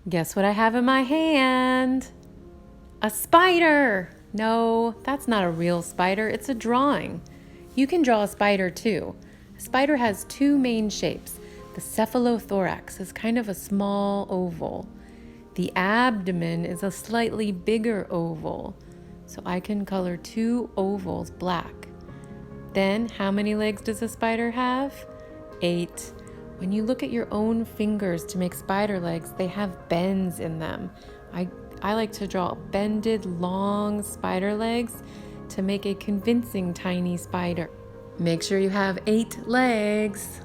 Guess what I have in my hand? A spider! No, that's not a real spider, it's a drawing. You can draw a spider too. A spider has two main shapes. The cephalothorax is kind of a small oval. The abdomen is a slightly bigger oval. So I can color two ovals black. Then, how many legs does a spider have? 8. When you look at your own fingers to make spider legs, they have bends in them. I like to draw bended, long spider legs to make a convincing tiny spider. Make sure you have 8 legs.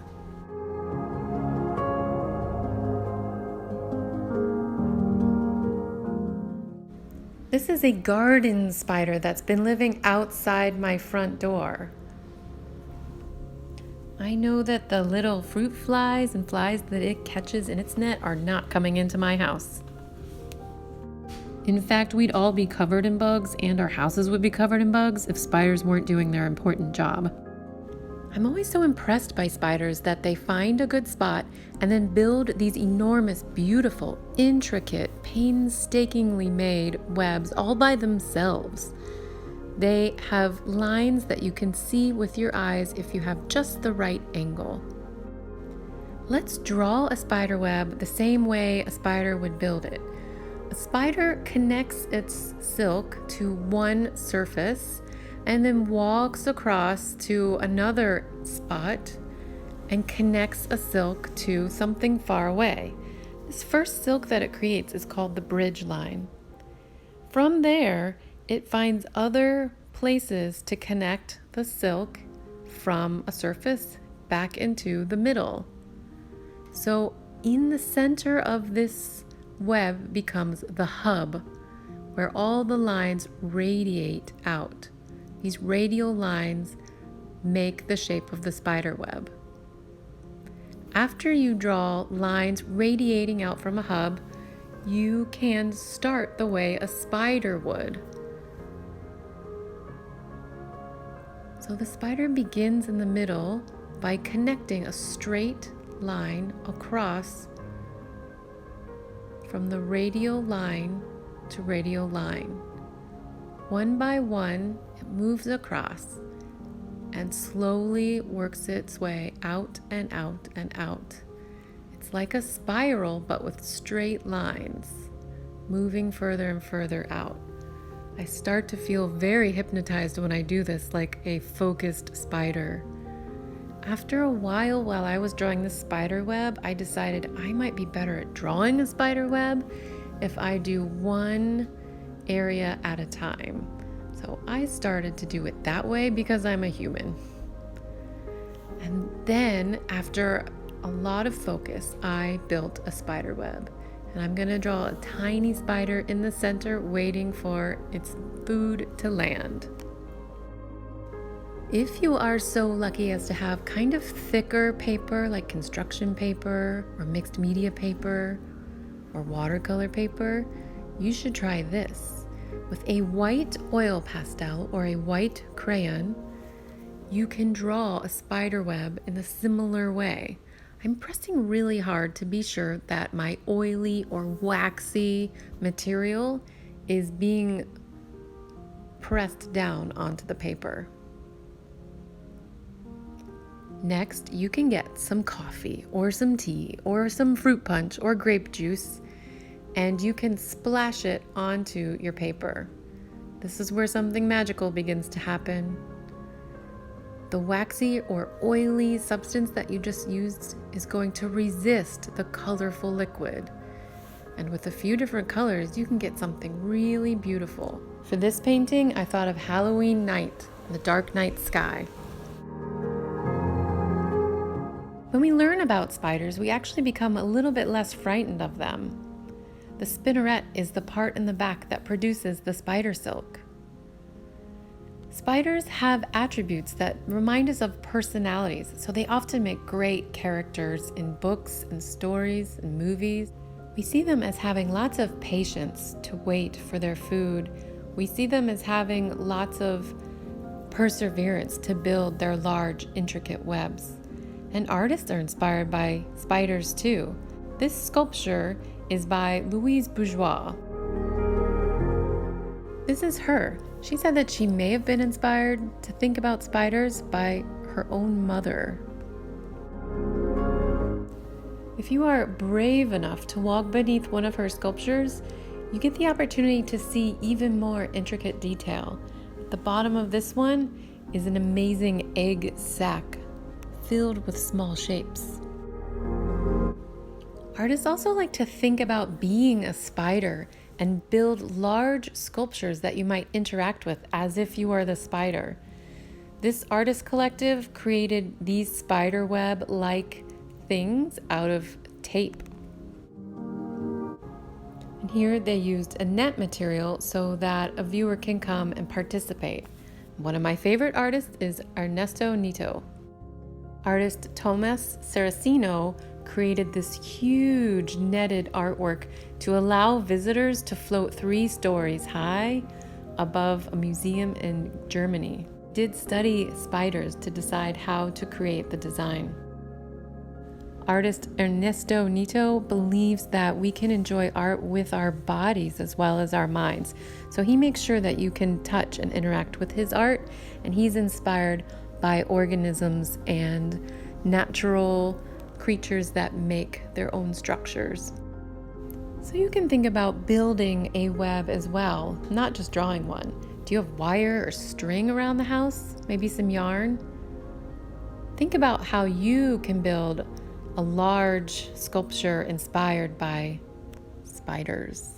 This is a garden spider that's been living outside my front door. I know that the little fruit flies and flies that it catches in its net are not coming into my house. In fact, we'd all be covered in bugs, and our houses would be covered in bugs if spiders weren't doing their important job. I'm always so impressed by spiders that they find a good spot and then build these enormous, beautiful, intricate, painstakingly made webs all by themselves. They have lines that you can see with your eyes if you have just the right angle. Let's draw a spider web the same way a spider would build it. A spider connects its silk to one surface and then walks across to another spot and connects a silk to something far away. This first silk that it creates is called the bridge line. From there, it finds other places to connect the silk from a surface back into the middle. So in the center of this web becomes the hub, where all the lines radiate out. These radial lines make the shape of the spider web. After you draw lines radiating out from a hub, you can start the way a spider would. So the spider begins in the middle by connecting a straight line across from the radial line to radial line. One by one, it moves across and slowly works its way out and out and out. It's like a spiral, but with straight lines, moving further and further out. I start to feel very hypnotized when I do this, like a focused spider. After a while I was drawing the spider web, I decided I might be better at drawing a spider web if I do one area at a time. So I started to do it that way because I'm a human. And then after a lot of focus, I built a spider web. And I'm going to draw a tiny spider in the center waiting for its food to land. If you are so lucky as to have kind of thicker paper like construction paper or mixed media paper or watercolor paper, you should try this. With a white oil pastel or a white crayon, you can draw a spider web in a similar way. I'm pressing really hard to be sure that my oily or waxy material is being pressed down onto the paper. Next, you can get some coffee or some tea or some fruit punch or grape juice, and you can splash it onto your paper. This is where something magical begins to happen. The waxy or oily substance that you just used is going to resist the colorful liquid. And with a few different colors, you can get something really beautiful. For this painting, I thought of Halloween night and the dark night sky. When we learn about spiders, we actually become a little bit less frightened of them. The spinneret is the part in the back that produces the spider silk. Spiders have attributes that remind us of personalities, so they often make great characters in books and stories and movies. We see them as having lots of patience to wait for their food. We see them as having lots of perseverance to build their large, intricate webs. And artists are inspired by spiders too. This sculpture is by Louise Bourgeois. This is her. She said that she may have been inspired to think about spiders by her own mother. If you are brave enough to walk beneath one of her sculptures, you get the opportunity to see even more intricate detail. At the bottom of this one is an amazing egg sac filled with small shapes. Artists also like to think about being a spider and build large sculptures that you might interact with as if you are the spider. This artist collective created these spiderweb-like things out of tape. And here they used a net material so that a viewer can come and participate. One of my favorite artists is Ernesto Neto. Artist Thomas Saraceno created this huge netted artwork to allow visitors to float 3 stories high above a museum in Germany. Did study spiders to decide how to create the design. Artist Ernesto Neto believes that we can enjoy art with our bodies as well as our minds. So he makes sure that you can touch and interact with his art, and he's inspired by organisms and natural creatures that make their own structures. So you can think about building a web as well, not just drawing one. Do you have wire or string around the house? Maybe some yarn? Think about how you can build a large sculpture inspired by spiders.